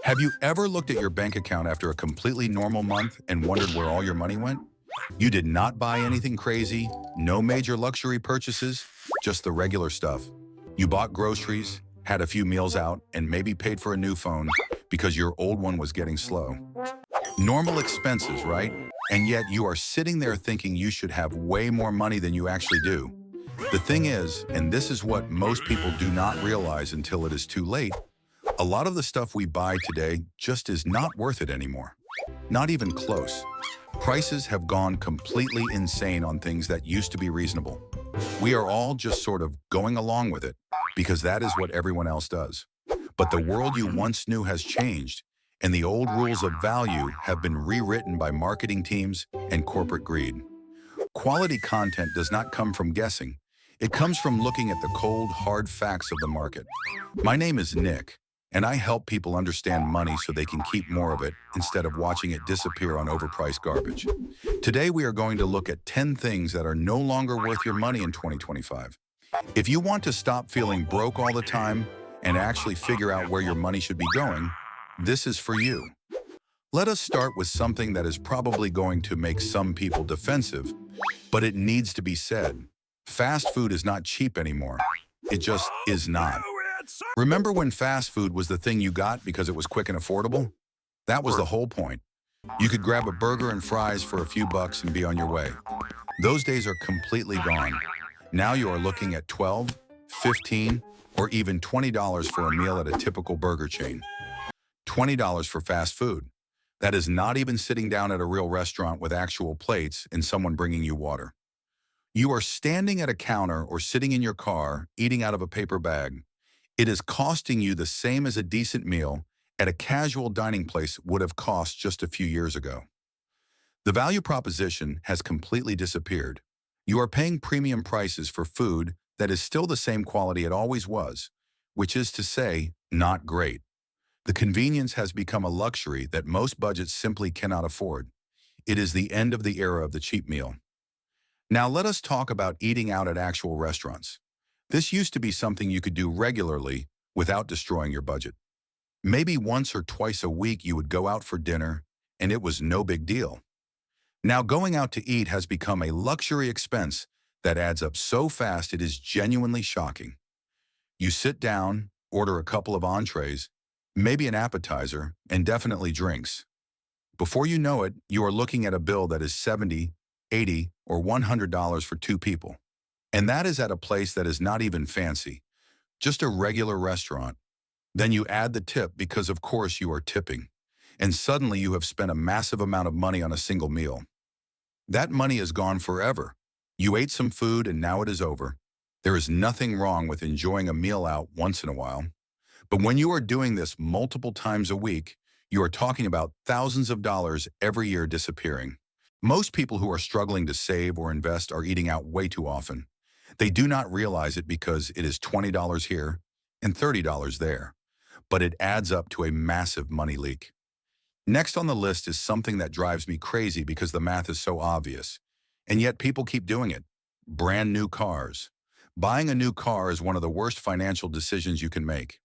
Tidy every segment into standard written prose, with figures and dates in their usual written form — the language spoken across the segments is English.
Have you ever looked at your bank account after a completely normal month and wondered where all your money went? You did not buy anything crazy, no major luxury purchases, just the regular stuff. You bought groceries, had a few meals out, and maybe paid for a new phone because your old one was getting slow. Normal expenses, right? And yet you are sitting there thinking you should have way more money than you actually do. The thing is, and this is what most people do not realize until it is too late, a lot of the stuff we buy today just is not worth it anymore. Not even close. Prices have gone completely insane on things that used to be reasonable. We are all just sort of going along with it because that is what everyone else does. But the world you once knew has changed, and the old rules of value have been rewritten by marketing teams and corporate greed. Quality content does not come from guessing. It comes from looking at the cold, hard facts of the market. My name is Nick, and I help people understand money so they can keep more of it instead of watching it disappear on overpriced garbage. Today, we are going to look at 10 things that are no longer worth your money in 2025. If you want to stop feeling broke all the time and actually figure out where your money should be going, this is for you. Let us start with something that is probably going to make some people defensive, but it needs to be said. Fast food is not cheap anymore. It just is not. Remember when fast food was the thing you got because it was quick and affordable? That was the whole point. You could grab a burger and fries for a few bucks and be on your way. Those days are completely gone. Now you are looking at $12, $15, or even $20 for a meal at a typical burger chain. $20 for fast food. That is not even sitting down at a real restaurant with actual plates and someone bringing you water. You are standing at a counter or sitting in your car, eating out of a paper bag. It is costing you the same as a decent meal at a casual dining place would have cost just a few years ago. The value proposition has completely disappeared. You are paying premium prices for food that is still the same quality it always was, which is to say, not great. The convenience has become a luxury that most budgets simply cannot afford. It is the end of the era of the cheap meal. Now let us talk about eating out at actual restaurants. This used to be something you could do regularly without destroying your budget. Maybe once or twice a week you would go out for dinner, and it was no big deal. Now going out to eat has become a luxury expense that adds up so fast it is genuinely shocking. You sit down, order a couple of entrees, maybe an appetizer, and definitely drinks. Before you know it, you are looking at a bill that is $70, $80, or $100 for two people. And that is at a place that is not even fancy, just a regular restaurant. Then you add the tip because of course you are tipping, and suddenly you have spent a massive amount of money on a single meal. That money is gone forever. You ate some food and now it is over. There is nothing wrong with enjoying a meal out once in a while. But when you are doing this multiple times a week, you are talking about thousands of dollars every year disappearing. Most people who are struggling to save or invest are eating out way too often. They do not realize it because it is $20 here and $30 there, but it adds up to a massive money leak. Next on the list is something that drives me crazy because the math is so obvious, and yet people keep doing it. Brand new cars. Buying a new car is one of the worst financial decisions you can make.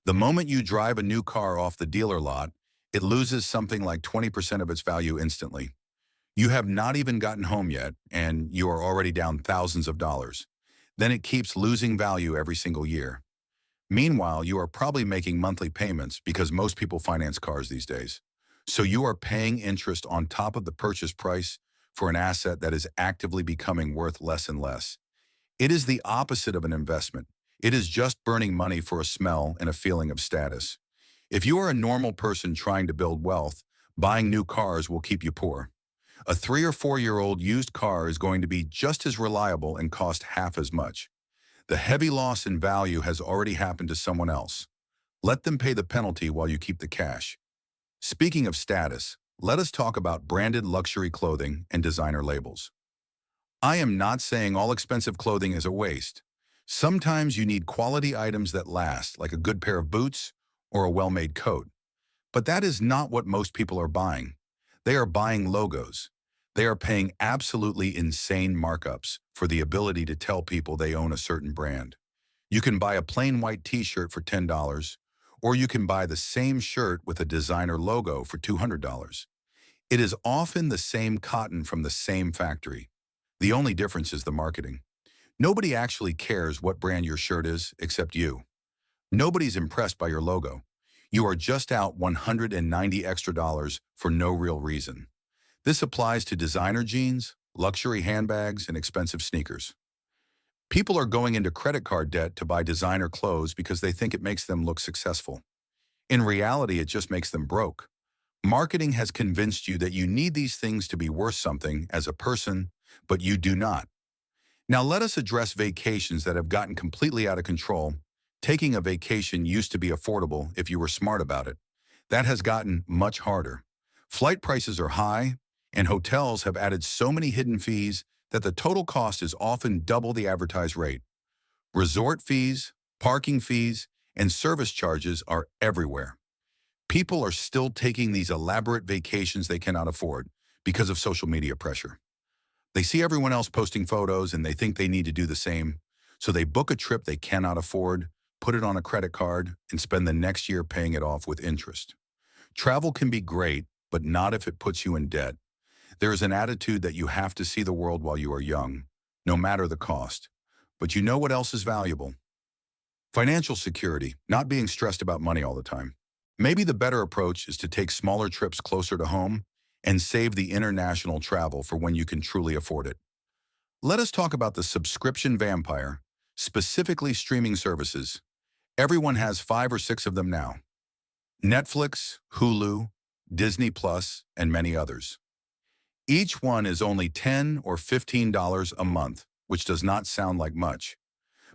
The moment you drive a new car off the dealer lot, it loses something like 20% of its value instantly. You have not even gotten home yet, and you are already down thousands of dollars. Then it keeps losing value every single year. Meanwhile, you are probably making monthly payments because most people finance cars these days. So you are paying interest on top of the purchase price for an asset that is actively becoming worth less and less. It is the opposite of an investment. It is just burning money for a smell and a feeling of status. If you are a normal person trying to build wealth, buying new cars will keep you poor. A 3 or 4-year-old used car is going to be just as reliable and cost half as much. The heavy loss in value has already happened to someone else. Let them pay the penalty while you keep the cash. Speaking of status, let us talk about branded luxury clothing and designer labels. I am not saying all expensive clothing is a waste. Sometimes you need quality items that last, like a good pair of boots or a well-made coat. But that is not what most people are buying. They are buying logos. They are paying absolutely insane markups for the ability to tell people they own a certain brand. You can buy a plain white t-shirt for $10, Or you can buy the same shirt with a designer logo for $200. It is often the same cotton from the same factory. The only difference is the marketing. Nobody actually cares what brand your shirt is except you. Nobody's impressed by your logo. You are just out 190 extra dollars for no real reason. This applies to designer jeans, luxury handbags, and expensive sneakers. People are going into credit card debt to buy designer clothes because they think it makes them look successful. In reality, it just makes them broke. Marketing has convinced you that you need these things to be worth something as a person, but you do not. Now let us address vacations that have gotten completely out of control. Taking a vacation used to be affordable if you were smart about it. That has gotten much harder. Flight prices are high, and hotels have added so many hidden fees that the total cost is often double the advertised rate. Resort fees, parking fees, and service charges are everywhere. People are still taking these elaborate vacations they cannot afford because of social media pressure. They see everyone else posting photos and they think they need to do the same, so they book a trip they cannot afford, put it on a credit card, and spend the next year paying it off with interest. Travel can be great, but not if it puts you in debt. There is an attitude that you have to see the world while you are young, no matter the cost. But you know what else is valuable? Financial security, not being stressed about money all the time. Maybe the better approach is to take smaller trips closer to home and save the international travel for when you can truly afford it. Let us talk about the subscription vampire, specifically streaming services. Everyone has 5 or 6 of them now. Netflix, Hulu, Disney Plus, and many others. Each one is only $10 or $15 a month, which does not sound like much.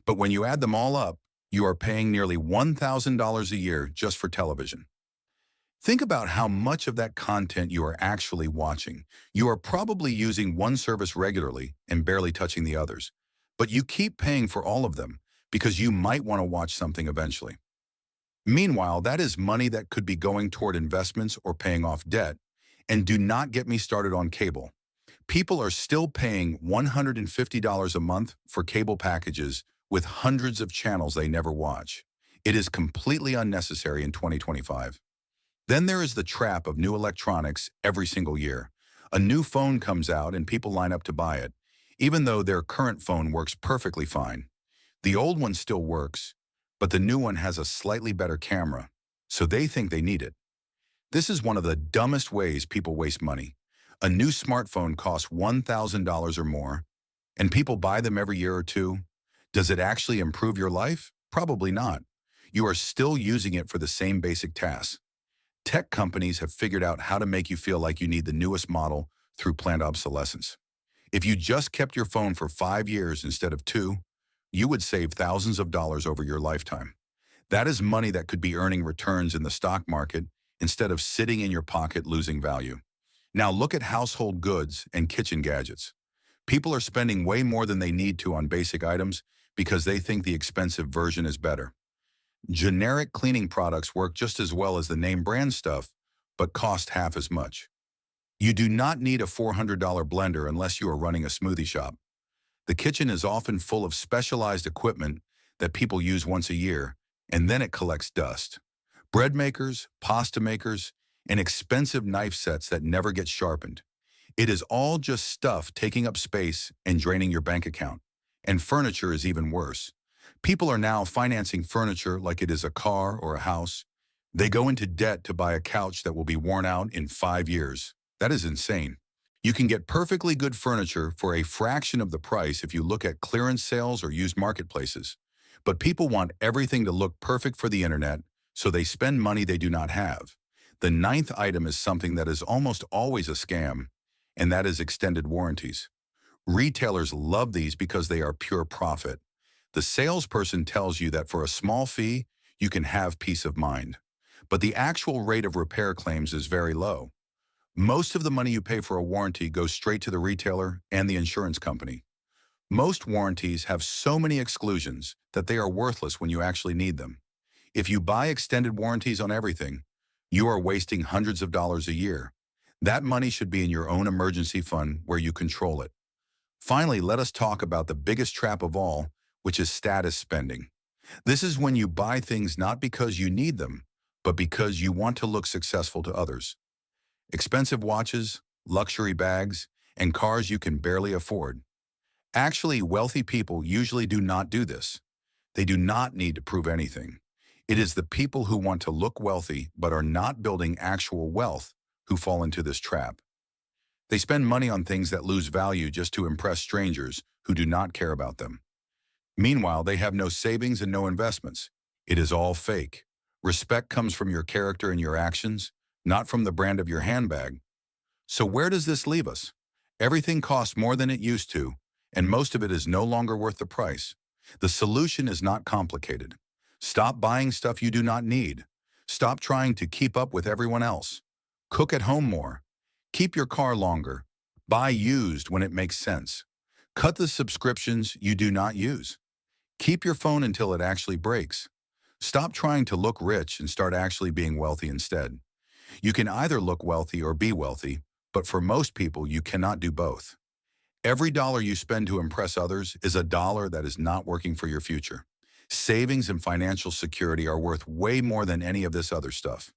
But when you add them all up, you are paying nearly $1,000 a year just for television. Think about how much of that content you are actually watching. You are probably using one service regularly and barely touching the others. But you keep paying for all of them because you might want to watch something eventually. Meanwhile, that is money that could be going toward investments or paying off debt. And do not get me started on cable. People are still paying $150 a month for cable packages with hundreds of channels they never watch. It is completely unnecessary in 2025. Then there is the trap of new electronics every single year. A new phone comes out and people line up to buy it, even though their current phone works perfectly fine. The old one still works, but the new one has a slightly better camera, so they think they need it. This is one of the dumbest ways people waste money. A new smartphone costs $1,000 or more, and people buy them every year or two. Does it actually improve your life? Probably not. You are still using it for the same basic tasks. Tech companies have figured out how to make you feel like you need the newest model through planned obsolescence. If you just kept your phone for 5 years instead of 2, you would save thousands of dollars over your lifetime. That is money that could be earning returns in the stock market instead of sitting in your pocket losing value. Now look at household goods and kitchen gadgets. People are spending way more than they need to on basic items because they think the expensive version is better. Generic cleaning products work just as well as the name brand stuff, but cost half as much. You do not need a $400 blender unless you are running a smoothie shop. The kitchen is often full of specialized equipment that people use once a year, and then it collects dust. Bread makers, pasta makers, and expensive knife sets that never get sharpened. It is all just stuff taking up space and draining your bank account. And furniture is even worse. People are now financing furniture like it is a car or a house. They go into debt to buy a couch that will be worn out in 5 years. That is insane. You can get perfectly good furniture for a fraction of the price if you look at clearance sales or used marketplaces. But people want everything to look perfect for the internet, so they spend money they do not have. The ninth item is something that is almost always a scam, and that is extended warranties. Retailers love these because they are pure profit. The salesperson tells you that for a small fee, you can have peace of mind. But the actual rate of repair claims is very low. Most of the money you pay for a warranty goes straight to the retailer and the insurance company. Most warranties have so many exclusions that they are worthless when you actually need them. If you buy extended warranties on everything, you are wasting hundreds of dollars a year. That money should be in your own emergency fund where you control it. Finally, let us talk about the biggest trap of all, which is status spending. This is when you buy things not because you need them, but because you want to look successful to others. Expensive watches, luxury bags, and cars you can barely afford. Actually, wealthy people usually do not do this. They do not need to prove anything. It is the people who want to look wealthy but are not building actual wealth who fall into this trap. They spend money on things that lose value just to impress strangers who do not care about them. Meanwhile, they have no savings and no investments. It is all fake. Respect comes from your character and your actions, not from the brand of your handbag. So where does this leave us? Everything costs more than it used to, and most of it is no longer worth the price. The solution is not complicated. Stop buying stuff you do not need. Stop trying to keep up with everyone else. Cook at home more. Keep your car longer. Buy used when it makes sense. Cut the subscriptions you do not use. Keep your phone until it actually breaks. Stop trying to look rich and start actually being wealthy instead. You can either look wealthy or be wealthy, but for most people, you cannot do both. Every dollar you spend to impress others is a dollar that is not working for your future. Savings and financial security are worth way more than any of this other stuff.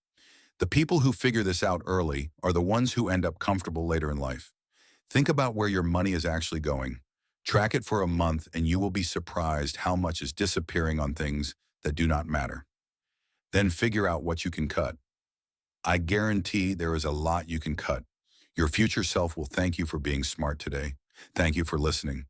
The people who figure this out early are the ones who end up comfortable later in life. Think about where your money is actually going. Track it for a month and you will be surprised how much is disappearing on things that do not matter. Then figure out what you can cut. I guarantee there is a lot you can cut. Your future self will thank you for being smart today. Thank you for listening.